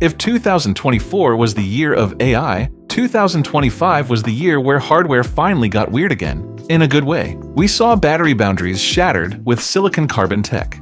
If 2024 was the year of AI, 2025 was the year where hardware finally got weird again, in a good way. We saw battery boundaries shattered with silicon carbon tech.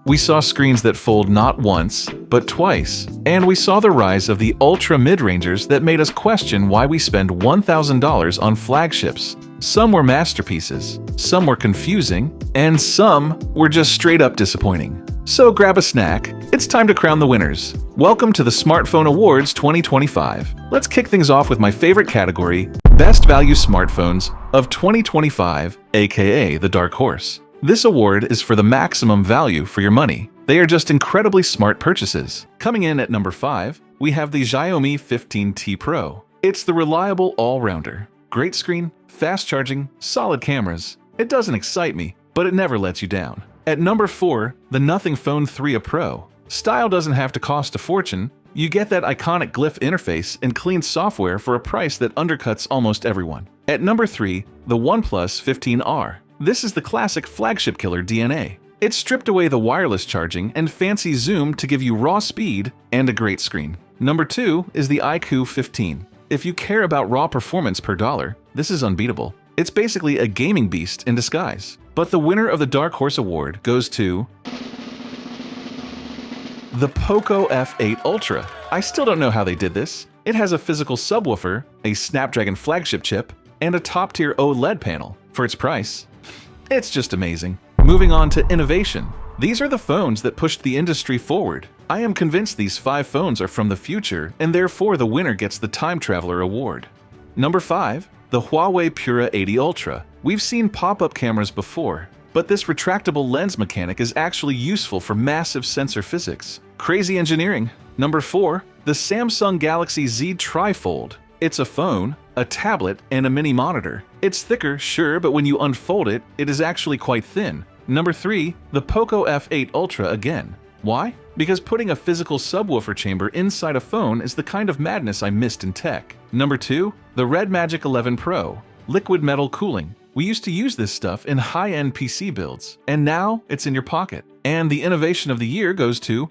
We saw screens that fold not once, but twice. And we saw the rise of the ultra mid-rangers that made us question why we spend $1,000 on flagships. Some were masterpieces, some were confusing, and some were just straight up disappointing. So grab a snack, it's time to crown the winners. Welcome to the Smartphone Awards 2025. Let's kick things off with my favorite category, Best Value Smartphones of 2025, aka the Dark Horse. This award is for the maximum value for your money. They are just incredibly smart purchases. Coming in at number 5, we have the Xiaomi 15T Pro. It's the reliable all-rounder. Great screen, fast charging, solid cameras. It doesn't excite me, but it never lets you down. At number 4, the Nothing Phone 3 Pro. Style doesn't have to cost a fortune. You get that iconic glyph interface and clean software for a price that undercuts almost everyone. At number 3, the OnePlus 15R. This is the classic flagship killer DNA. It stripped away the wireless charging and fancy zoom to give you raw speed and a great screen. Number 2 is the iQOO 15. If you care about raw performance per dollar, this is unbeatable. It's basically a gaming beast in disguise. But the winner of the Dark Horse Award goes to the Poco F8 Ultra. I still don't know how they did this. It has a physical subwoofer, a Snapdragon flagship chip, and a top-tier OLED panel. For its price, it's just amazing. Moving on to innovation. These are the phones that pushed the industry forward. I am convinced these 5 phones are from the future, and therefore the winner gets the Time Traveler Award. Number 5, the Huawei Pura 80 Ultra. We've seen pop-up cameras before, but this retractable lens mechanic is actually useful for massive sensor physics. Crazy engineering. Number 4, the Samsung Galaxy Z Trifold. It's a phone, a tablet, and a mini monitor. It's thicker, sure, but when you unfold it, it is actually quite thin. Number 3, the Poco F8 Ultra again. Why? Because putting a physical subwoofer chamber inside a phone is the kind of madness I missed in tech. Number 2, the Red Magic 11 Pro. Liquid metal cooling. We used to use this stuff in high-end PC builds, and now it's in your pocket. And the innovation of the year goes to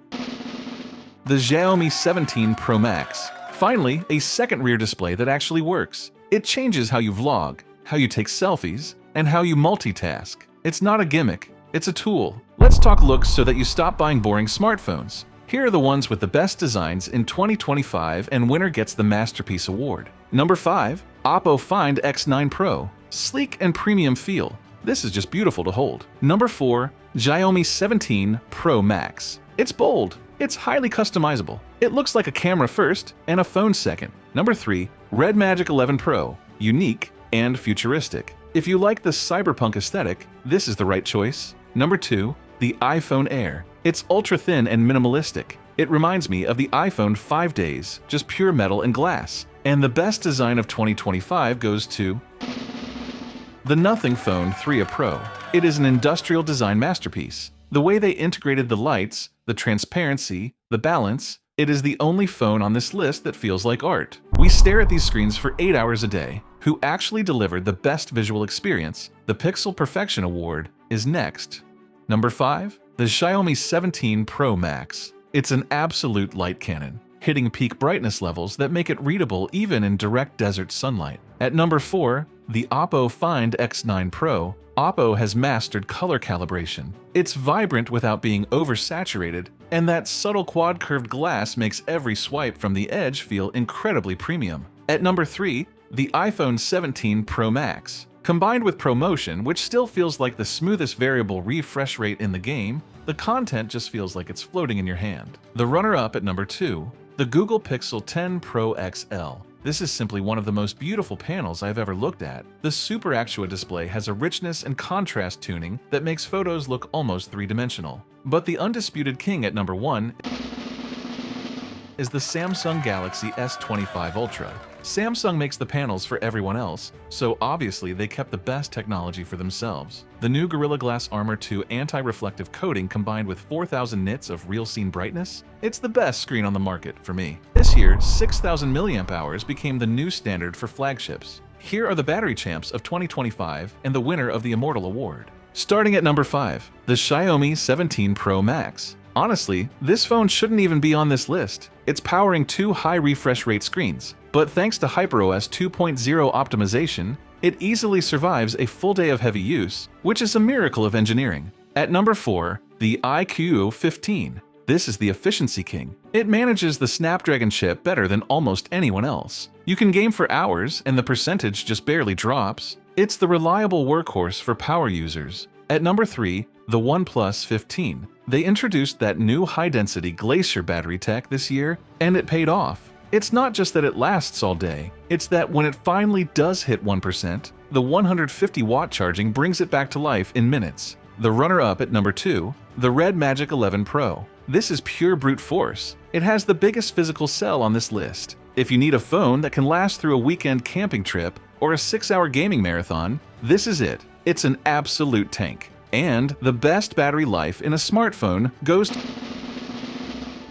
the Xiaomi 17 Pro Max. Finally, a second rear display that actually works. It changes how you vlog, how you take selfies, and how you multitask. It's not a gimmick, it's a tool. Let's talk looks so that you stop buying boring smartphones. Here are the ones with the best designs in 2025, and winner gets the Masterpiece Award. Number 5, Oppo Find X9 Pro. Sleek and premium feel. This is just beautiful to hold. Number 4, Xiaomi 17 Pro Max. It's bold. It's highly customizable. It looks like a camera first and a phone second. Number 3, Red Magic 11 Pro. Unique and futuristic. If you like the cyberpunk aesthetic, this is the right choice. Number 2, the iPhone Air. It's ultra thin and minimalistic. It reminds me of the iPhone 5 days, just pure metal and glass. And the best design of 2025 goes to the Nothing Phone 3 Pro. It is an industrial design masterpiece. The way they integrated the lights, the transparency, the balance, it is the only phone on this list that feels like art. We stare at these screens for 8 hours a day. Who actually delivered the best visual experience? The Pixel Perfection Award is next. Number 5, the Xiaomi 17 Pro Max. It's an absolute light cannon, hitting peak brightness levels that make it readable even in direct desert sunlight. At number 4, the Oppo Find X9 Pro. Oppo has mastered color calibration. It's vibrant without being oversaturated, and that subtle quad-curved glass makes every swipe from the edge feel incredibly premium. At number 3, the iPhone 17 Pro Max. Combined with ProMotion, which still feels like the smoothest variable refresh rate in the game, the content just feels like it's floating in your hand. The runner-up at number 2, the Google Pixel 10 Pro XL. This is simply one of the most beautiful panels I've ever looked at. The Super Actua display has a richness and contrast tuning that makes photos look almost three-dimensional. But the undisputed king at number 1 is the Samsung Galaxy S25 Ultra. Samsung makes the panels for everyone else, so obviously they kept the best technology for themselves. The new Gorilla Glass Armor 2 anti-reflective coating combined with 4,000 nits of real scene brightness, it's the best screen on the market for me. This year, 6,000 mAh became the new standard for flagships. Here are the battery champs of 2025 and the winner of the Immortal Award. Starting at number 5, the Xiaomi 17 Pro Max. Honestly, this phone shouldn't even be on this list. It's powering 2 high refresh rate screens, but thanks to HyperOS 2.0 optimization, it easily survives a full day of heavy use, which is a miracle of engineering. At number 4, the iQOO 15. This is the efficiency king. It manages the Snapdragon chip better than almost anyone else. You can game for hours and the percentage just barely drops. It's the reliable workhorse for power users. At number 3, the OnePlus 15. They introduced that new high-density Glacier battery tech this year, and it paid off. It's not just that it lasts all day, it's that when it finally does hit 1%, the 150-watt charging brings it back to life in minutes. The runner-up at number 2, the Red Magic 11 Pro. This is pure brute force. It has the biggest physical cell on this list. If you need a phone that can last through a weekend camping trip or a 6-hour gaming marathon, this is it. It's an absolute tank. And the best battery life in a smartphone goes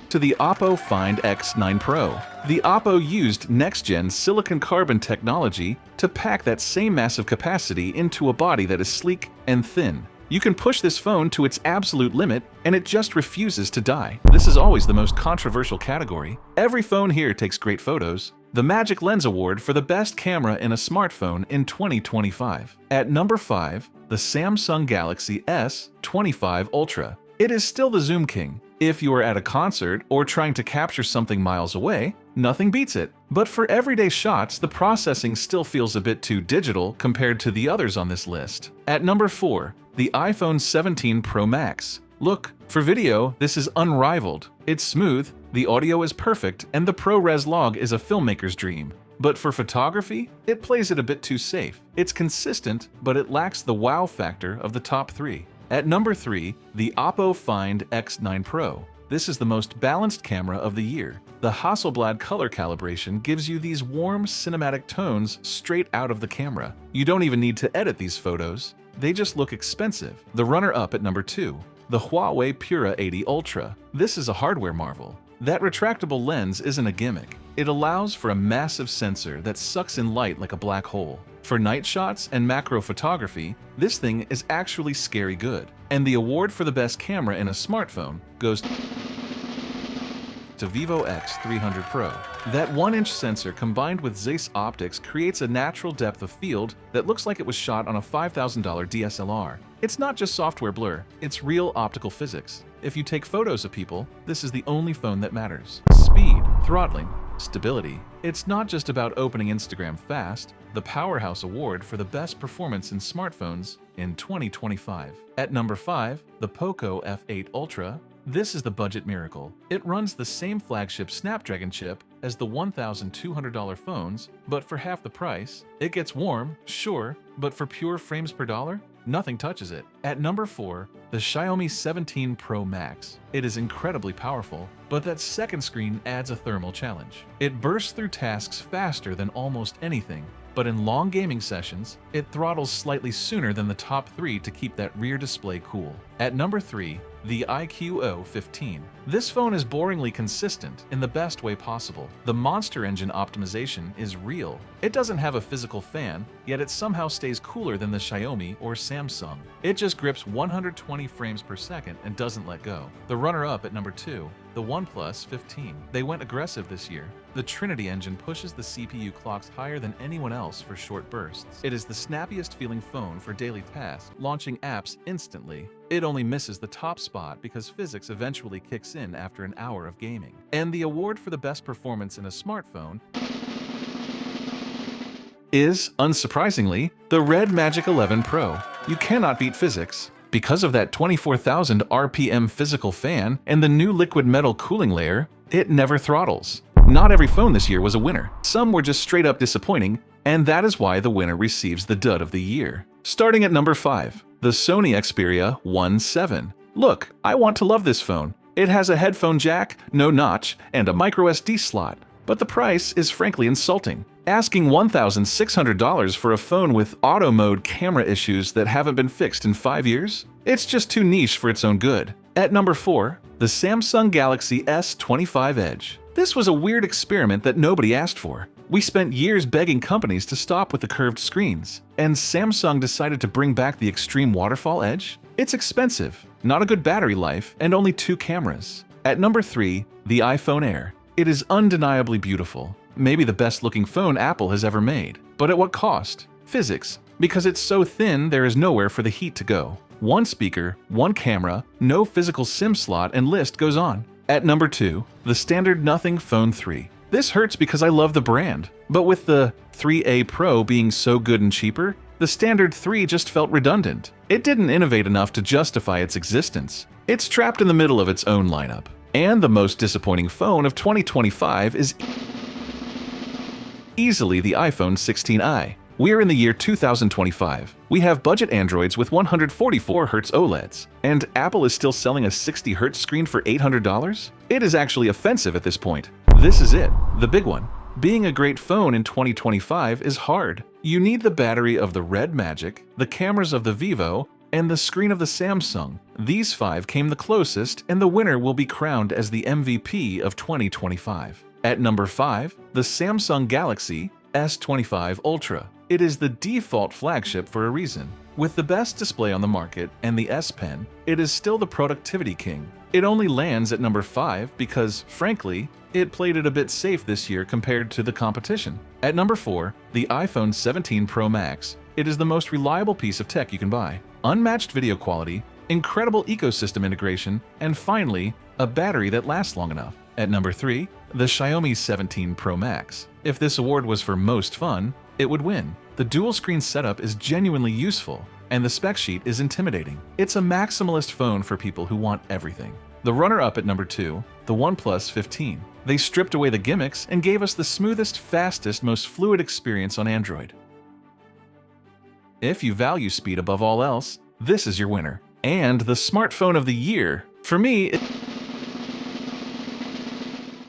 to the Oppo Find X9 Pro. The Oppo used next-gen silicon carbon technology to pack that same massive capacity into a body that is sleek and thin. You can push this phone to its absolute limit, and it just refuses to die. This is always the most controversial category. Every phone here takes great photos. The Magic Lens Award for the best camera in a smartphone in 2025. At number 5, the Samsung Galaxy S25 Ultra. It is still the zoom king. If you are at a concert or trying to capture something miles away, nothing beats it. But for everyday shots, the processing still feels a bit too digital compared to the others on this list. At number 4, the iPhone 17 Pro Max. Look, for video, this is unrivaled. It's smooth, the audio is perfect, and the ProRes log is a filmmaker's dream. But for photography, it plays it a bit too safe. It's consistent, but it lacks the wow factor of the top 3. At number 3, the Oppo Find X9 Pro. This is the most balanced camera of the year. The Hasselblad color calibration gives you these warm, cinematic tones straight out of the camera. You don't even need to edit these photos. They just look expensive. The runner-up at number 2, the Huawei Pura 80 Ultra. This is a hardware marvel. That retractable lens isn't a gimmick. It allows for a massive sensor that sucks in light like a black hole. For night shots and macro photography, this thing is actually scary good. And the award for the best camera in a smartphone goes to Vivo X300 Pro. That 1-inch sensor combined with Zeiss optics creates a natural depth of field that looks like it was shot on a $5,000 DSLR. It's not just software blur, it's real optical physics. If you take photos of people, this is the only phone that matters. Speed, throttling, stability. It's not just about opening Instagram fast. The Powerhouse Award for the best performance in smartphones in 2025. At number 5, the Poco F8 Ultra. This is the budget miracle. It runs the same flagship Snapdragon chip as the $1,200 phones, but for half the price. It gets warm, sure, but for pure frames per dollar, nothing touches it. At number 4, the Xiaomi 17 Pro Max. It is incredibly powerful, but that second screen adds a thermal challenge. It bursts through tasks faster than almost anything, but in long gaming sessions, it throttles slightly sooner than the top 3 to keep that rear display cool. At number 3, the iQOO 15. This phone is boringly consistent in the best way possible. The Monster Engine optimization is real. It doesn't have a physical fan, yet it somehow stays cooler than the Xiaomi or Samsung. It just grips 120 frames per second and doesn't let go. The runner-up at number 2, the OnePlus 15. They went aggressive this year. The Trinity engine pushes the CPU clocks higher than anyone else for short bursts. It is the snappiest feeling phone for daily tasks, launching apps instantly. It only misses the top spot because physics eventually kicks in after an hour of gaming. And the award for the best performance in a smartphone is, unsurprisingly, the Red Magic 11 Pro. You cannot beat physics. Because of that 24,000 RPM physical fan and the new liquid metal cooling layer, it never throttles. Not every phone this year was a winner. Some were just straight up disappointing, and that is why the winner receives the dud of the year. Starting at number 5, the Sony Xperia 1.7. Look, I want to love this phone. It has a headphone jack, no notch, and a microSD slot. But the price is frankly insulting. Asking $1,600 for a phone with auto mode camera issues that haven't been fixed in 5 years? It's just too niche for its own good. At number 4, the Samsung Galaxy S25 Edge. This was a weird experiment that nobody asked for. We spent years begging companies to stop with the curved screens, and Samsung decided to bring back the extreme waterfall edge? It's expensive, not a good battery life, and only 2 cameras. At number 3, the iPhone Air. It is undeniably beautiful, maybe the best looking phone Apple has ever made. But at what cost? Physics. Because it's so thin, there is nowhere for the heat to go. 1 speaker, 1 camera, no physical SIM slot, and list goes on. At number 2, the standard Nothing Phone 3. This hurts because I love the brand, but with the 3A Pro being so good and cheaper, the standard 3 just felt redundant. It didn't innovate enough to justify its existence. It's trapped in the middle of its own lineup. And the most disappointing phone of 2025 is easily the iPhone 16i. We're in the year 2025. We have budget Androids with 144Hz OLEDs, and Apple is still selling a 60Hz screen for $800? It is actually offensive at this point. This is it, the big one. Being a great phone in 2025 is hard. You need the battery of the Red Magic, the cameras of the Vivo, and the screen of the Samsung. These 5 came the closest, and the winner will be crowned as the MVP of 2025. At number 5, the Samsung Galaxy S25 Ultra. It is the default flagship for a reason. With the best display on the market and the S Pen, it is still the productivity king. It only lands at number 5 because, frankly, it played it a bit safe this year compared to the competition. At number 4, the iPhone 17 Pro Max. It is the most reliable piece of tech you can buy. Unmatched video quality, incredible ecosystem integration, and finally, a battery that lasts long enough. At number 3, the Xiaomi 17 Pro Max. If this award was for most fun, it would win. The dual-screen setup is genuinely useful, and the spec sheet is intimidating. It's a maximalist phone for people who want everything. The runner-up at number 2, the OnePlus 15. They stripped away the gimmicks and gave us the smoothest, fastest, most fluid experience on Android. If you value speed above all else, this is your winner. And the smartphone of the year, for me,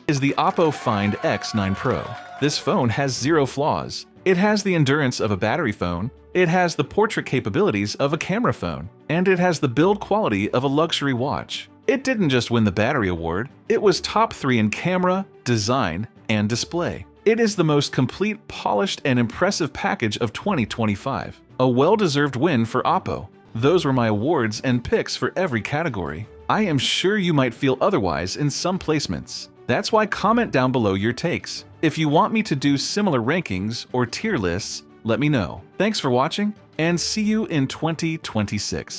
is the Oppo Find X9 Pro. This phone has 0 flaws. It has the endurance of a battery phone, it has the portrait capabilities of a camera phone, and it has the build quality of a luxury watch. It didn't just win the battery award, it was top 3 in camera, design, and display. It is the most complete, polished, and impressive package of 2025. A well-deserved win for Oppo. Those were my awards and picks for every category. I am sure you might feel otherwise in some placements. That's why comment down below your takes. If you want me to do similar rankings or tier lists, let me know. Thanks for watching, and see you in 2026.